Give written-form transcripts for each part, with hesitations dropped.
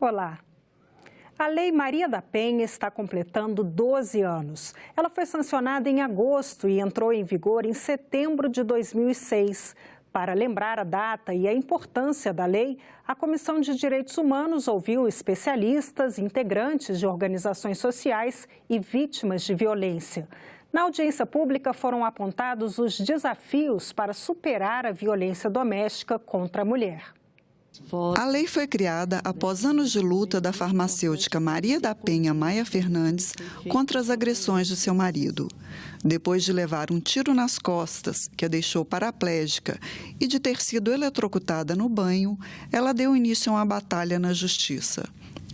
Olá. A Lei Maria da Penha está completando 12 anos. Ela foi sancionada em agosto e entrou em vigor em setembro de 2006. Para lembrar a data e a importância da lei, a Comissão de Direitos Humanos ouviu especialistas, integrantes de organizações sociais e vítimas de violência. Na audiência pública foram apontados os desafios para superar a violência doméstica contra a mulher. A lei foi criada após anos de luta da farmacêutica Maria da Penha Maia Fernandes contra as agressões de seu marido. Depois de levar um tiro nas costas, que a deixou paraplégica, e de ter sido eletrocutada no banho, ela deu início a uma batalha na justiça.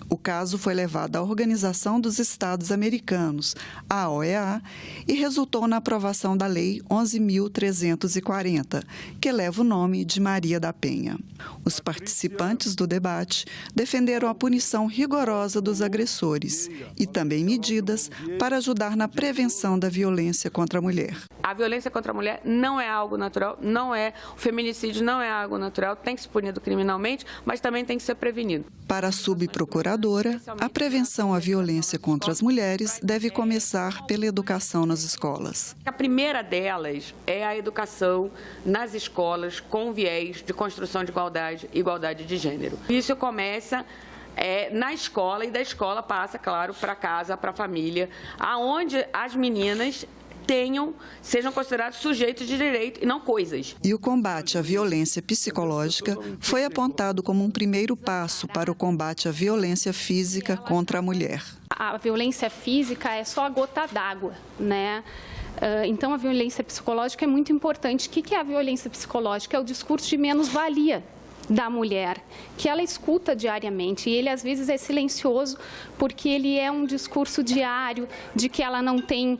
O caso foi levado à Organização dos Estados Americanos, a OEA, e resultou na aprovação da Lei 11.340, que leva o nome de Maria da Penha. Os participantes do debate defenderam a punição rigorosa dos agressores e também medidas para ajudar na prevenção da violência contra a mulher. A violência contra a mulher não é algo natural, o feminicídio não é algo natural, tem que ser punido criminalmente, mas também tem que ser prevenido. Para a subprocuradora, a prevenção à violência contra as mulheres deve começar pela educação nas escolas. A primeira delas é a educação nas escolas com viés de construção de igualdade de gênero. Isso começa na escola e da escola passa, claro, para casa, para a família, aonde as meninas sejam considerados sujeitos de direito e não coisas. E o combate à violência psicológica foi apontado como um primeiro passo para o combate à violência física contra a mulher. A violência física é só a gota d'água, né? Então, a violência psicológica é muito importante. O que é a violência psicológica? É o discurso de menos-valia da mulher, que ela escuta diariamente, e ele às vezes é silencioso porque ele é um discurso diário de que ela não tem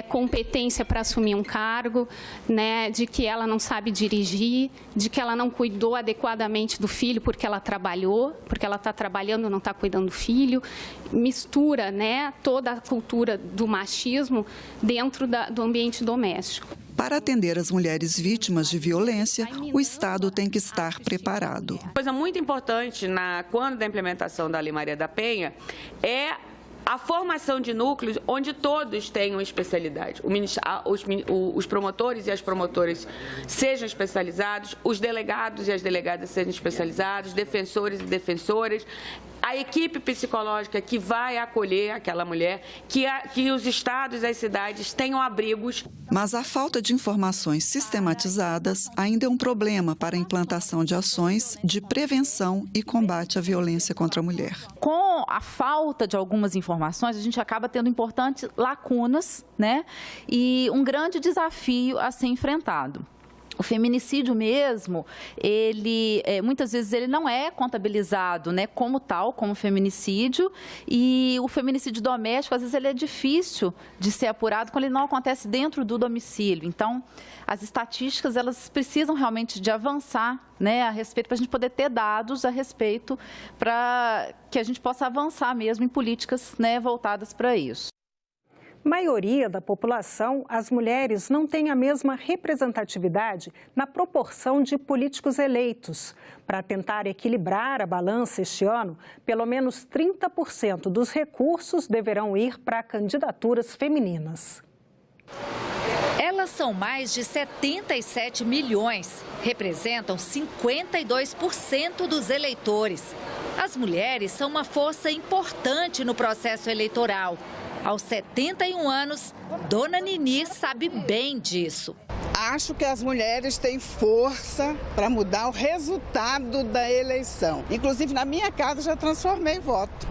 competência para assumir um cargo, né, de que ela não sabe dirigir, de que ela não cuidou adequadamente do filho porque ela trabalhou, porque ela está trabalhando e não está cuidando do filho, mistura, né, toda a cultura do machismo dentro do ambiente doméstico. Para atender as mulheres vítimas de violência, o Estado tem que estar preparado. Coisa muito importante quando da implementação da Lei Maria da Penha é a formação de núcleos onde todos tenham especialidade. Os promotores e as promotoras sejam especializados, os delegados e as delegadas sejam especializados, defensores e defensoras, a equipe psicológica que vai acolher aquela mulher, que os estados e as cidades tenham abrigos. Mas a falta de informações sistematizadas ainda é um problema para a implantação de ações de prevenção e combate à violência contra a mulher. Com a falta de algumas informações, a gente acaba tendo importantes lacunas, né? E um grande desafio a ser enfrentado. O feminicídio mesmo, muitas vezes ele não é contabilizado, né, como tal, como feminicídio, e o feminicídio doméstico, às vezes, ele é difícil de ser apurado quando ele não acontece dentro do domicílio. Então, as estatísticas, elas precisam realmente de avançar, né, a respeito, para a gente poder ter dados a respeito, para que a gente possa avançar mesmo em políticas, né, voltadas para isso. Maioria da população, as mulheres não têm a mesma representatividade na proporção de políticos eleitos. Para tentar equilibrar a balança este ano, pelo menos 30% dos recursos deverão ir para candidaturas femininas. Elas são mais de 77 milhões, representam 52% dos eleitores. As mulheres são uma força importante no processo eleitoral. Aos 71 anos, Dona Nini sabe bem disso. Acho que as mulheres têm força para mudar o resultado da eleição. Inclusive, na minha casa, já transformei voto.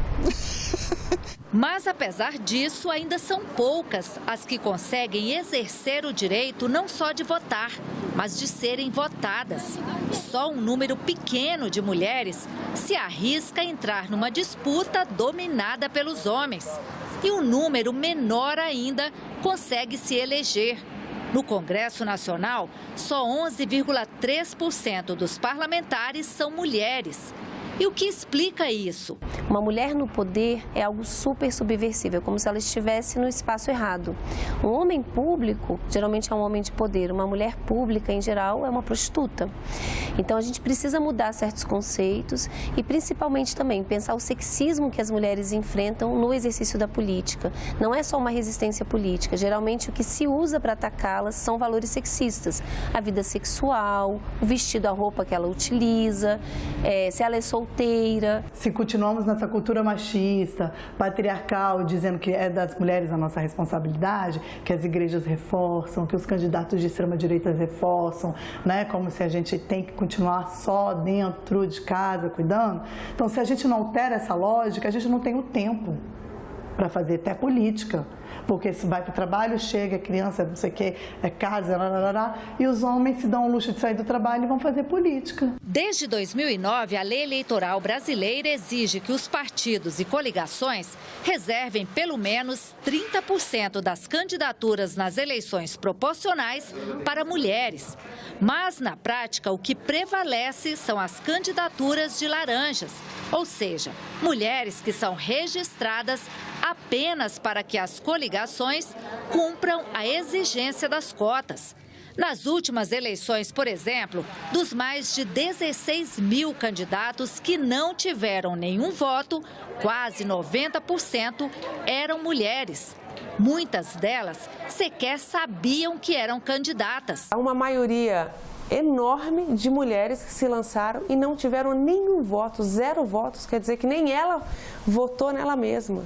Mas, apesar disso, ainda são poucas as que conseguem exercer o direito não só de votar, mas de serem votadas. Só um número pequeno de mulheres se arrisca a entrar numa disputa dominada pelos homens. E um número menor ainda consegue se eleger. No Congresso Nacional, só 11,3% dos parlamentares são mulheres. E o que explica isso? Uma mulher no poder é algo super subversivo, é como se ela estivesse no espaço errado. Um homem público, geralmente é um homem de poder. Uma mulher pública, em geral, é uma prostituta. Então, a gente precisa mudar certos conceitos e, principalmente, também pensar o sexismo que as mulheres enfrentam no exercício da política. Não é só uma resistência política. Geralmente, o que se usa para atacá-las são valores sexistas. A vida sexual, o vestido, a roupa que ela utiliza, se ela é solteira. Se continuamos nessa cultura machista, patriarcal, dizendo que é das mulheres a nossa responsabilidade, que as igrejas reforçam, que os candidatos de extrema-direita reforçam, né? Como se a gente tem que continuar só dentro de casa, cuidando. Então, se a gente não altera essa lógica, a gente não tem o tempo para fazer até política. Porque se vai para o trabalho, chega, criança, não sei o que, é casa, e os homens se dão o luxo de sair do trabalho e vão fazer política. Desde 2009, a lei eleitoral brasileira exige que os partidos e coligações reservem pelo menos 30% das candidaturas nas eleições proporcionais para mulheres. Mas, na prática, o que prevalece são as candidaturas de laranjas, ou seja, mulheres que são registradas apenas para que as coligações cumpram a exigência das cotas. Nas últimas eleições, por exemplo, dos mais de 16 mil candidatos que não tiveram nenhum voto, quase 90% eram mulheres. Muitas delas sequer sabiam que eram candidatas. Há uma maioria enorme de mulheres que se lançaram e não tiveram nenhum voto, 0 votos, quer dizer que nem ela votou nela mesma.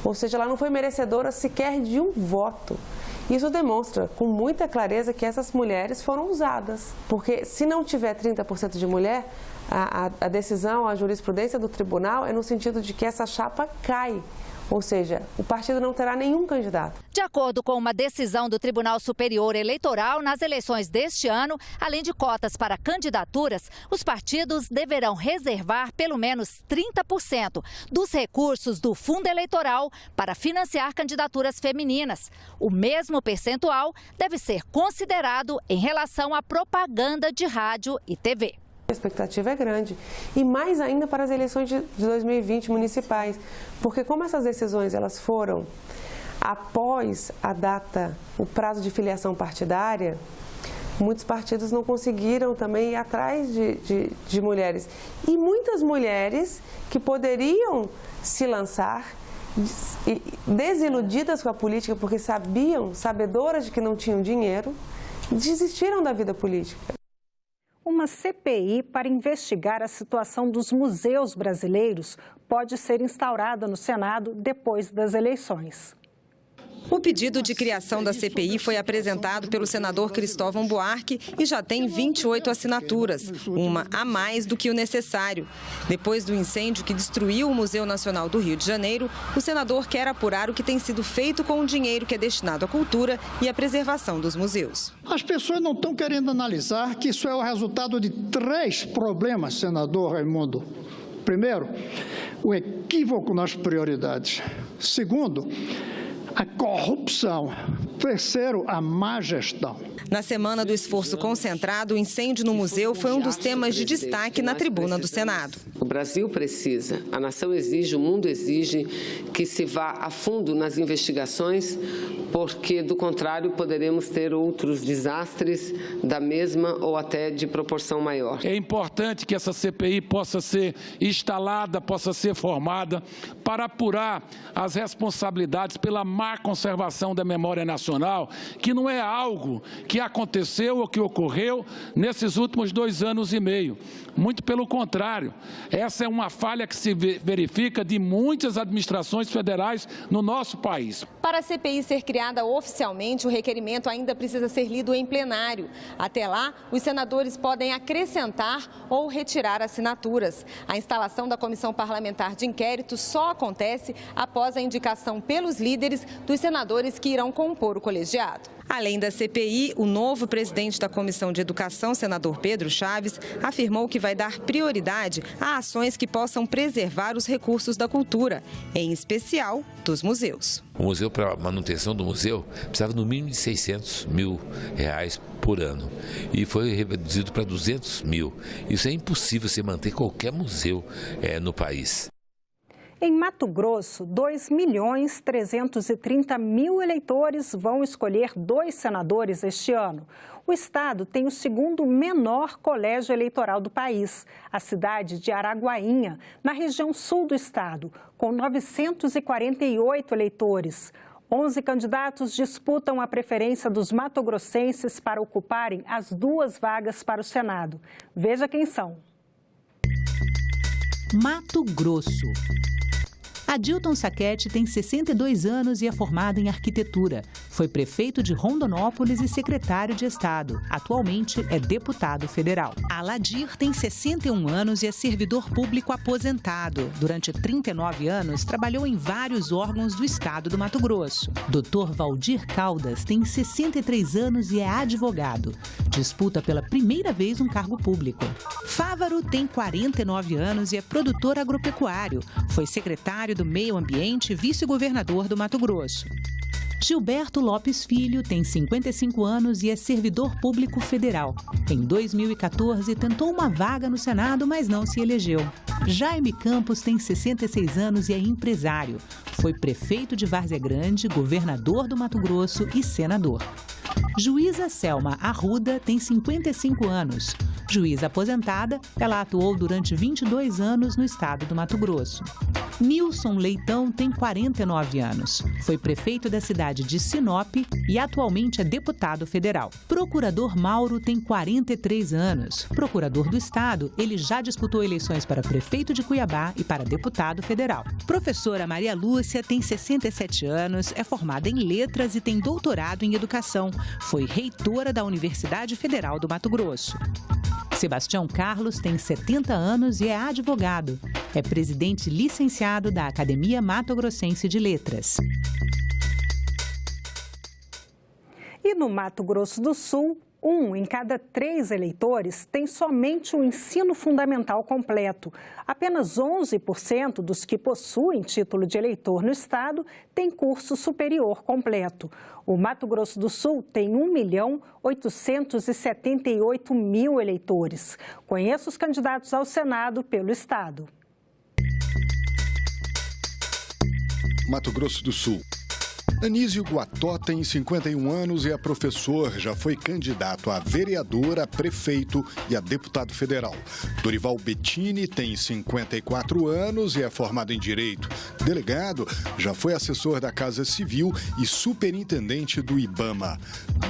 Ou seja, ela não foi merecedora sequer de um voto. Isso demonstra com muita clareza que essas mulheres foram usadas. Porque se não tiver 30% de mulher, a decisão, a jurisprudência do tribunal é no sentido de que essa chapa cai. Ou seja, o partido não terá nenhum candidato. De acordo com uma decisão do Tribunal Superior Eleitoral, nas eleições deste ano, além de cotas para candidaturas, os partidos deverão reservar pelo menos 30% dos recursos do fundo eleitoral para financiar candidaturas femininas. O mesmo percentual deve ser considerado em relação à propaganda de rádio e TV. A expectativa é grande e mais ainda para as eleições de 2020 municipais, porque como essas decisões elas foram após a data, o prazo de filiação partidária, muitos partidos não conseguiram também ir atrás de mulheres. E muitas mulheres que poderiam se lançar desiludidas com a política porque sabedoras de que não tinham dinheiro, desistiram da vida política. Uma CPI para investigar a situação dos museus brasileiros pode ser instaurada no Senado depois das eleições. O pedido de criação da CPI foi apresentado pelo senador Cristóvão Buarque e já tem 28 assinaturas, uma a mais do que o necessário. Depois do incêndio que destruiu o Museu Nacional do Rio de Janeiro, o senador quer apurar o que tem sido feito com o dinheiro que é destinado à cultura e à preservação dos museus. As pessoas não estão querendo analisar que isso é o resultado de 3 problemas, senador Raimundo. Primeiro, o equívoco nas prioridades. Segundo, a corrupção. Terceiro, a má gestão. Na semana do esforço concentrado, o incêndio no museu foi um dos temas de destaque na tribuna do Senado. O Brasil precisa, a nação exige, o mundo exige que se vá a fundo nas investigações, porque, do contrário, poderemos ter outros desastres da mesma ou até de proporção maior. É importante que essa CPI possa ser instalada, possa ser formada para apurar as responsabilidades pela má conservação da memória nacional, que não é algo que aconteceu ou que ocorreu nesses últimos 2 anos e meio. Muito pelo contrário, essa é uma falha que se verifica de muitas administrações federais no nosso país. Para a CPI ser criada oficialmente, o requerimento ainda precisa ser lido em plenário. Até lá, os senadores podem acrescentar ou retirar assinaturas. A instalação da Comissão Parlamentar de Inquérito só acontece após a indicação pelos líderes dos senadores que irão compor o colegiado. Além da CPI, o novo presidente da Comissão de Educação, senador Pedro Chaves, afirmou que vai dar prioridade à ações que possam preservar os recursos da cultura, em especial dos museus. O museu, para a manutenção do museu, precisava no mínimo de R$600 mil por ano e foi reduzido para 200 mil. Isso é impossível se manter qualquer museu no país. Em Mato Grosso, 2.330.000 eleitores vão escolher 2 senadores este ano. O estado tem o segundo menor colégio eleitoral do país, a cidade de Araguainha, na região sul do estado, com 948 eleitores. 11 candidatos disputam a preferência dos matogrossenses para ocuparem as 2 vagas para o Senado. Veja quem são. Mato Grosso. Adilton Saquete tem 62 anos e é formado em arquitetura. Foi prefeito de Rondonópolis e secretário de Estado. Atualmente é deputado federal. Aladir tem 61 anos e é servidor público aposentado. Durante 39 anos, trabalhou em vários órgãos do Estado do Mato Grosso. Dr. Valdir Caldas tem 63 anos e é advogado. Disputa pela primeira vez um cargo público. Fávaro tem 49 anos e é produtor agropecuário. Foi secretário do Meio Ambiente e vice-governador do Mato Grosso. Gilberto Lopes Filho tem 55 anos e é servidor público federal. Em 2014, tentou uma vaga no Senado, mas não se elegeu. Jaime Campos tem 66 anos e é empresário. Foi prefeito de Várzea Grande, governador do Mato Grosso e senador. Juíza Selma Arruda tem 55 anos. Juíza aposentada, ela atuou durante 22 anos no estado do Mato Grosso. Nilson Leitão tem 49 anos. Foi prefeito da cidade de Sinop e atualmente é deputado federal. Procurador Mauro tem 43 anos. Procurador do estado, ele já disputou eleições para prefeito de Cuiabá e para deputado federal. Professora Maria Lúcia tem 67 anos, é formada em letras e tem doutorado em educação. Foi reitora da Universidade Federal do Mato Grosso. Sebastião Carlos tem 70 anos e é advogado. É presidente licenciado da Academia Mato Grossense de Letras. E no Mato Grosso do Sul, 1 em cada 3 eleitores tem somente o ensino fundamental completo. Apenas 11% dos que possuem título de eleitor no estado têm curso superior completo. O Mato Grosso do Sul tem 1.878.000 eleitores. Conheça os candidatos ao Senado pelo estado. Mato Grosso do Sul. Anísio Guató tem 51 anos e é professor, já foi candidato a vereador, a prefeito e a deputado federal. Dorival Bettini tem 54 anos e é formado em Direito. Delegado, já foi assessor da Casa Civil e superintendente do IBAMA.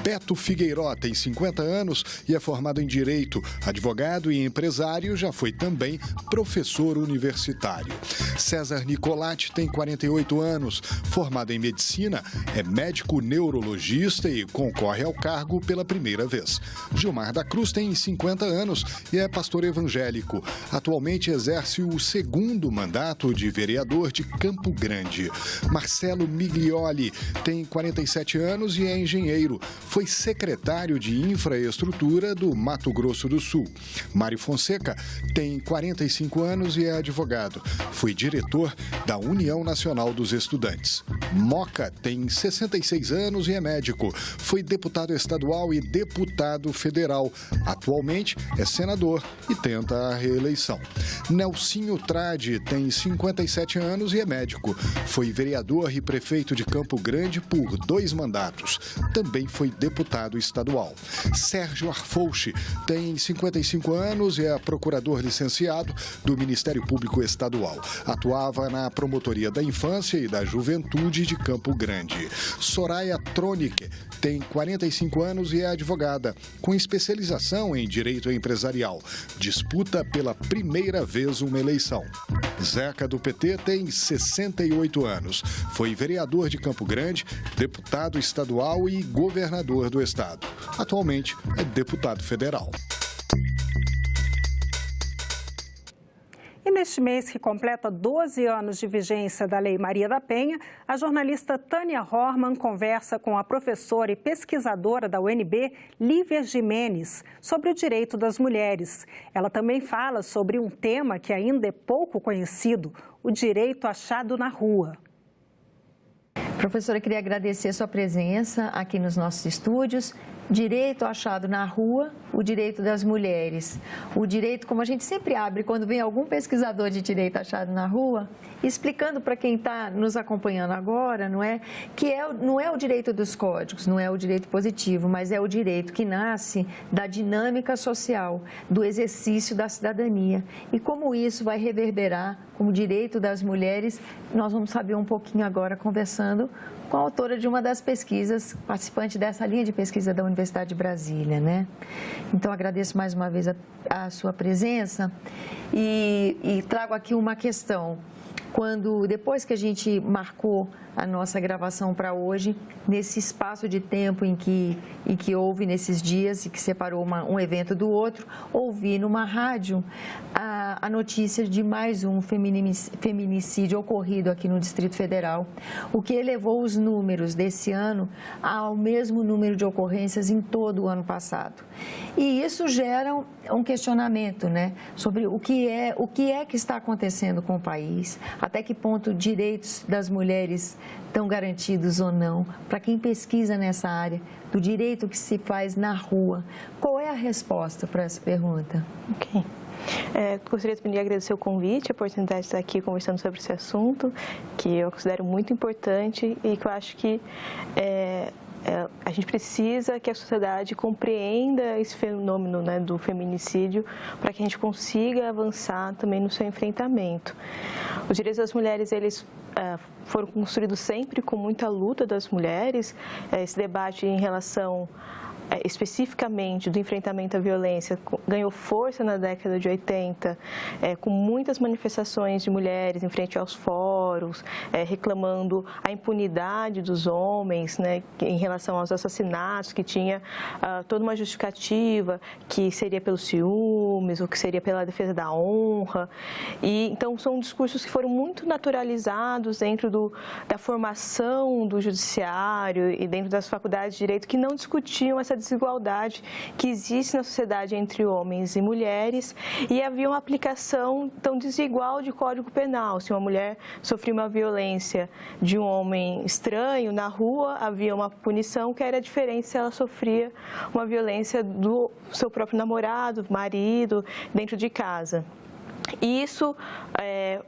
Beto Figueiró tem 50 anos e é formado em Direito. Advogado e empresário, já foi também professor universitário. César Nicolatti tem 48 anos, formado em Medicina, é médico neurologista e concorre ao cargo pela primeira vez. Gilmar da Cruz tem 50 anos e é pastor evangélico. Atualmente exerce o 2º mandato de vereador de Campo Grande. Marcelo Miglioli tem 47 anos e é engenheiro. Foi secretário de Infraestrutura do Mato Grosso do Sul. Mário Fonseca tem 45 anos e é advogado. Foi diretor da União Nacional dos Estudantes. Moca tem 66 anos e é médico. Foi deputado estadual e deputado federal. Atualmente é senador e tenta a reeleição. Nelsinho Trade tem 57 anos e é médico. Foi vereador e prefeito de Campo Grande por 2 mandatos. Também foi deputado estadual. Sérgio Arfouche tem 55 anos e é procurador licenciado do Ministério Público Estadual. Atuava na Promotoria da Infância e da Juventude de Campo Grande. Soraya Tronic tem 45 anos e é advogada, com especialização em direito empresarial. Disputa pela primeira vez uma eleição. Zeca, do PT, tem 68 anos. Foi vereador de Campo Grande, deputado estadual e governador do estado. Atualmente é deputado federal. E Neste mês que completa 12 anos de vigência da Lei Maria da Penha, a jornalista Tânia Horman conversa com a professora e pesquisadora da UNB, Lívia Gimenez, sobre o direito das mulheres. Ela também fala sobre um tema que ainda é pouco conhecido, o direito achado na rua. Professora, queria agradecer a sua presença aqui nos nossos estúdios. Direito achado na rua, o direito das mulheres. O direito, como a gente sempre abre quando vem algum pesquisador de direito achado na rua, explicando para quem está nos acompanhando agora, não é o direito dos códigos, não é o direito positivo, mas é o direito que nasce da dinâmica social, do exercício da cidadania. E como isso vai reverberar como direito das mulheres, nós vamos saber um pouquinho agora conversando com a autora de uma das pesquisas, participante dessa linha de pesquisa da Universidade de Brasília, né? Então, agradeço mais uma vez a sua presença e trago aqui uma questão. Depois que a gente marcou a nossa gravação para hoje, nesse espaço de tempo em que houve nesses dias e que separou um evento do outro, ouvi numa rádio a notícia de mais um feminicídio ocorrido aqui no Distrito Federal, o que elevou os números desse ano ao mesmo número de ocorrências em todo o ano passado. E isso gera um questionamento, né, sobre o que é que está acontecendo com o país, até que ponto direitos das mulheres estão garantidos ou não, para quem pesquisa nessa área, do direito que se faz na rua. Qual é a resposta para essa pergunta? Ok. Gostaria de agradecer o convite, a oportunidade de estar aqui conversando sobre esse assunto, que eu considero muito importante e que eu acho que a gente precisa que a sociedade compreenda esse fenômeno, né, do feminicídio para que a gente consiga avançar também no seu enfrentamento. Os direitos das mulheres, eles foram construídos sempre com muita luta das mulheres. Esse debate em relação especificamente do enfrentamento à violência ganhou força na década de 80, com muitas manifestações de mulheres em frente aos fóruns, reclamando a impunidade dos homens, né, em relação aos assassinatos, que tinha toda uma justificativa, que seria pelos ciúmes ou que seria pela defesa da honra. E então são discursos que foram muito naturalizados dentro da formação do judiciário e dentro das faculdades de direito, que não discutiam essa desigualdade que existe na sociedade entre homens e mulheres, e havia uma aplicação tão desigual de Código Penal. Se uma mulher sofria uma violência de um homem estranho na rua, havia uma punição que era diferente se ela sofria uma violência do seu próprio namorado, marido, dentro de casa. E isso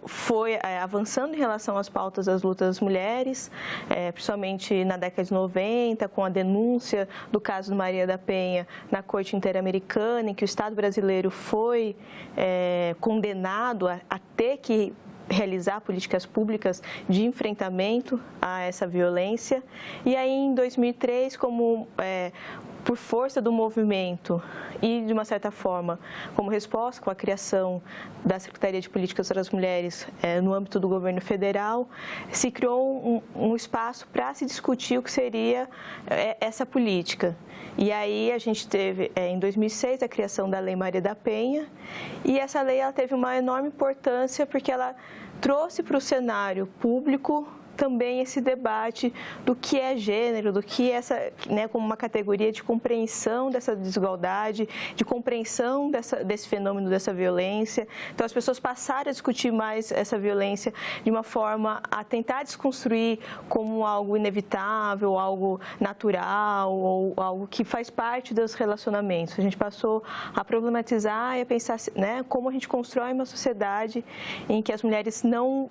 foi avançando em relação às pautas das lutas das mulheres, principalmente na década de 90, com a denúncia do caso de Maria da Penha na Corte Interamericana, em que o Estado brasileiro foi condenado a ter que realizar políticas públicas de enfrentamento a essa violência. E aí, em 2003, por força do movimento e, de uma certa forma, como resposta com a criação da Secretaria de Políticas das Mulheres no âmbito do governo federal, se criou um espaço para se discutir o que seria essa política. E aí a gente teve, em 2006, a criação da Lei Maria da Penha, e essa lei ela teve uma enorme importância porque ela trouxe para o cenário público também esse debate do que é gênero, do que é como uma categoria de compreensão dessa desigualdade, de compreensão desse fenômeno, dessa violência. Então, as pessoas passaram a discutir mais essa violência de uma forma a tentar desconstruir como algo inevitável, algo natural, ou algo que faz parte dos relacionamentos. A gente passou a problematizar e a pensar, né, como a gente constrói uma sociedade em que as mulheres não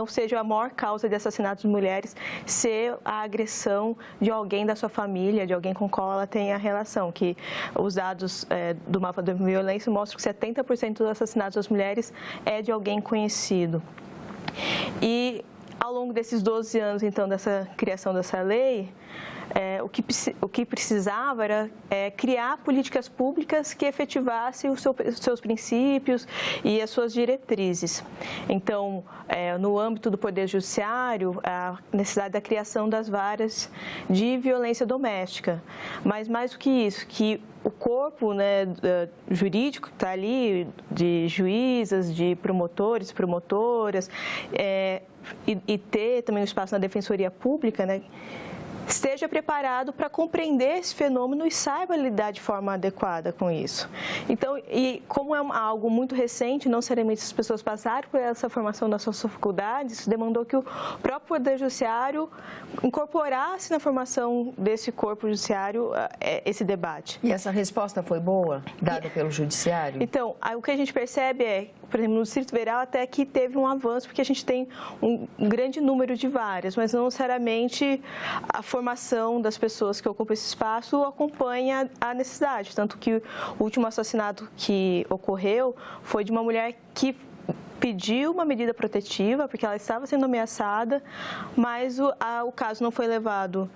seja a maior causa de assassinatos de mulheres ser a agressão de alguém da sua família, de alguém com o qual ela tem a relação, que os dados do mapa da violência mostram que 70% dos assassinatos das mulheres é de alguém conhecido. E ao longo desses 12 anos, então, dessa criação dessa lei, o que precisava era criar políticas públicas que efetivassem os seus princípios e as suas diretrizes. Então, no âmbito do Poder Judiciário, a necessidade da criação das varas de violência doméstica. Mas mais do que isso, que o corpo, né, jurídico que está ali, de juízas, de promotores, promotoras, e ter também um espaço na Defensoria Pública, né, esteja preparado para compreender esse fenômeno e saiba lidar de forma adequada com isso. Então, e como é algo muito recente, não seriamente as pessoas passaram por essa formação das suas faculdades, isso demandou que o próprio Poder Judiciário incorporasse na formação desse corpo judiciário esse debate. E essa resposta foi boa, dada pelo Judiciário? Então, o que a gente percebe por exemplo, no Distrito Federal até que teve um avanço, porque a gente tem um grande número de varas, mas não necessariamente a formação das pessoas que ocupam esse espaço acompanha a necessidade. Tanto que o último assassinato que ocorreu foi de uma mulher que pediu uma medida protetiva, porque ela estava sendo ameaçada, mas o caso não foi levado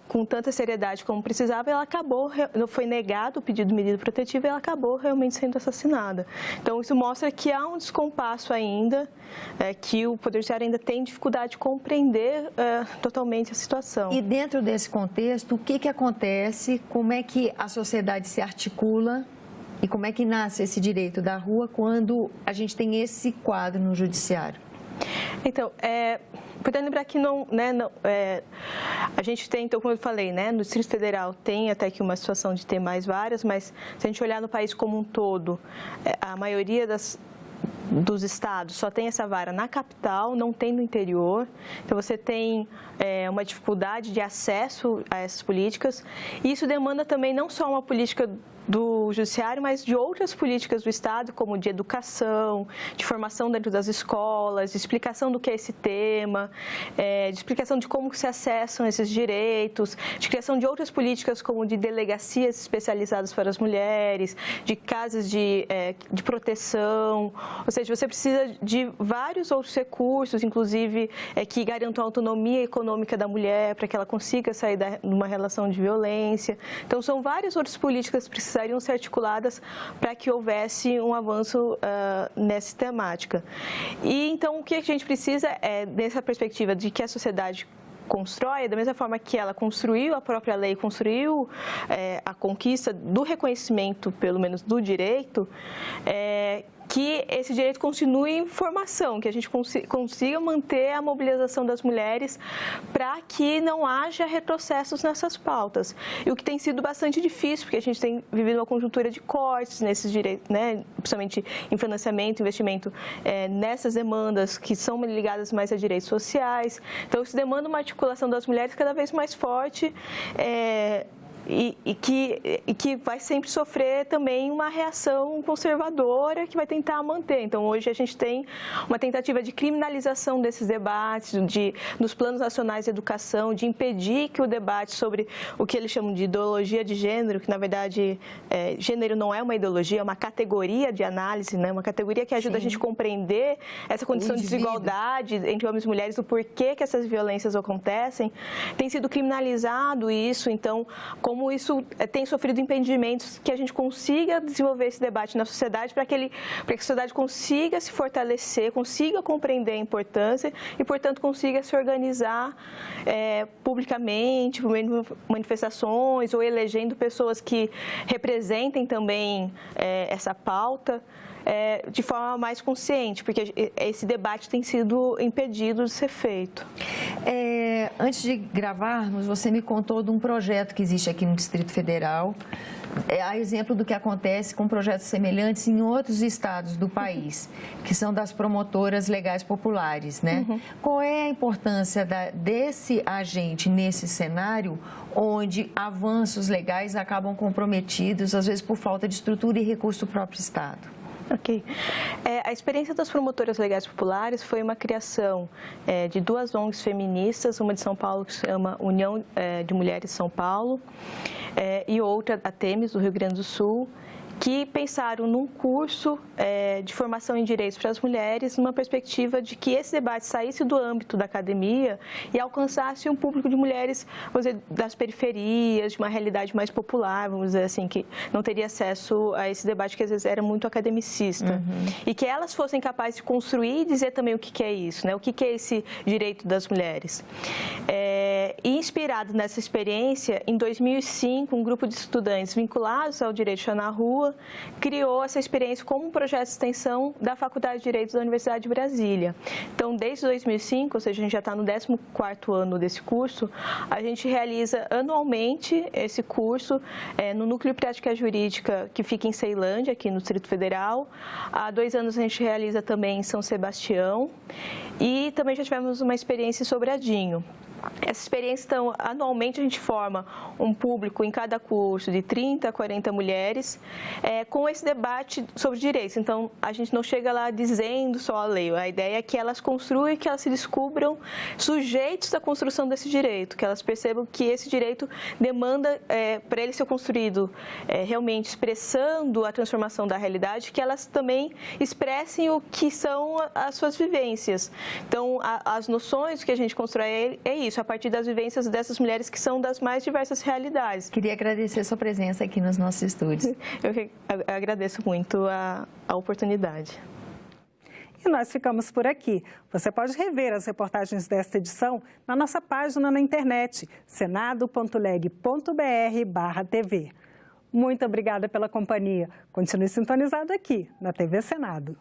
com tanta seriedade como precisava, e ela acabou, foi negado o pedido de medida protetiva e ela acabou realmente sendo assassinada. Então, isso mostra que há um descompasso ainda, que o Poder Judiciário ainda tem dificuldade de compreender totalmente a situação. E dentro desse contexto, o que acontece, como é que a sociedade se articula e como é que nasce esse direito da rua quando a gente tem esse quadro no Judiciário? Então, importante lembrar que a gente tem, então, como eu falei, né, no Distrito Federal tem até que uma situação de ter mais varas, mas se a gente olhar no país como um todo, a maioria dos estados só tem essa vara na capital, não tem no interior. Então, você tem uma dificuldade de acesso a essas políticas. E isso demanda também não só uma política do Judiciário, mas de outras políticas do Estado, como de educação, de formação dentro das escolas, de explicação do que é esse tema, de explicação de como se acessam esses direitos, de criação de outras políticas, como de delegacias especializadas para as mulheres, de casas de proteção. Ou seja, você precisa de vários outros recursos, inclusive que garantam a autonomia econômica da mulher, para que ela consiga sair de uma relação de violência. Então, são várias outras políticas que precisariam ser articuladas para que houvesse um avanço nessa temática. E então o que a gente precisa é, nessa perspectiva de que a sociedade constrói, da mesma forma que ela construiu a própria lei, construiu a conquista do reconhecimento, pelo menos do direito, que esse direito continue em formação, que a gente consiga manter a mobilização das mulheres para que não haja retrocessos nessas pautas. E o que tem sido bastante difícil, porque a gente tem vivido uma conjuntura de cortes nesses direitos, né, principalmente em financiamento, investimento nessas demandas que são ligadas mais a direitos sociais. Então, isso demanda uma articulação das mulheres cada vez mais forte, e que vai sempre sofrer também uma reação conservadora que vai tentar manter. Então, hoje a gente tem uma tentativa de criminalização desses debates, nos planos nacionais de educação, de impedir que o debate sobre o que eles chamam de ideologia de gênero, que na verdade gênero não é uma ideologia, é uma categoria de análise, né? Uma categoria que ajuda a gente a compreender essa condição de desigualdade entre homens e mulheres, o porquê que essas violências acontecem. Tem sido criminalizado isso, então, como isso tem sofrido impedimentos, que a gente consiga desenvolver esse debate na sociedade para que a sociedade consiga se fortalecer, consiga compreender a importância e, portanto, consiga se organizar publicamente, por meio de manifestações ou elegendo pessoas que representem também essa pauta de forma mais consciente, porque esse debate tem sido impedido de ser feito. Antes de gravarmos, você me contou de um projeto que existe aqui no Distrito Federal, a exemplo do que acontece com projetos semelhantes em outros estados do país, que são das promotoras legais populares, né? Uhum. Qual é a importância desse agente nesse cenário, onde avanços legais acabam comprometidos, às vezes por falta de estrutura e recurso do próprio estado? Ok. A experiência das promotoras legais populares foi uma criação de duas ONGs feministas, uma de São Paulo que se chama União de Mulheres São Paulo e outra, a Temis, do Rio Grande do Sul, que pensaram num curso de formação em direitos para as mulheres, numa perspectiva de que esse debate saísse do âmbito da academia e alcançasse um público de mulheres, vamos dizer, das periferias, de uma realidade mais popular, vamos dizer assim, que não teria acesso a esse debate que às vezes era muito academicista. E que elas fossem capazes de construir e dizer também o que é isso, né? O que é esse direito das mulheres. E inspirado nessa experiência, em 2005, um grupo de estudantes vinculados ao direito de estar na rua criou essa experiência como um projeto de extensão da Faculdade de Direito da Universidade de Brasília. Então, desde 2005, ou seja, a gente já está no 14º ano desse curso, a gente realiza anualmente esse curso no Núcleo de Prática Jurídica, que fica em Ceilândia, aqui no Distrito Federal. Há 2 anos a gente realiza também em São Sebastião e também já tivemos uma experiência em Sobradinho. Essa experiência, então, anualmente a gente forma um público em cada curso de 30 a 40 mulheres com esse debate sobre direitos. Então, a gente não chega lá dizendo só a lei. A ideia é que elas construam, que elas se descubram sujeitos da construção desse direito, que elas percebam que esse direito demanda, para ele ser construído realmente expressando a transformação da realidade, que elas também expressem o que são as suas vivências. Então, as noções que a gente constrói é isso, a partir das vivências dessas mulheres que são das mais diversas realidades. Queria agradecer a sua presença aqui nos nossos estúdios. Eu agradeço muito a oportunidade. E nós ficamos por aqui. Você pode rever as reportagens desta edição na nossa página na internet, senado.leg.br/TV. Muito obrigada pela companhia. Continue sintonizado aqui na TV Senado.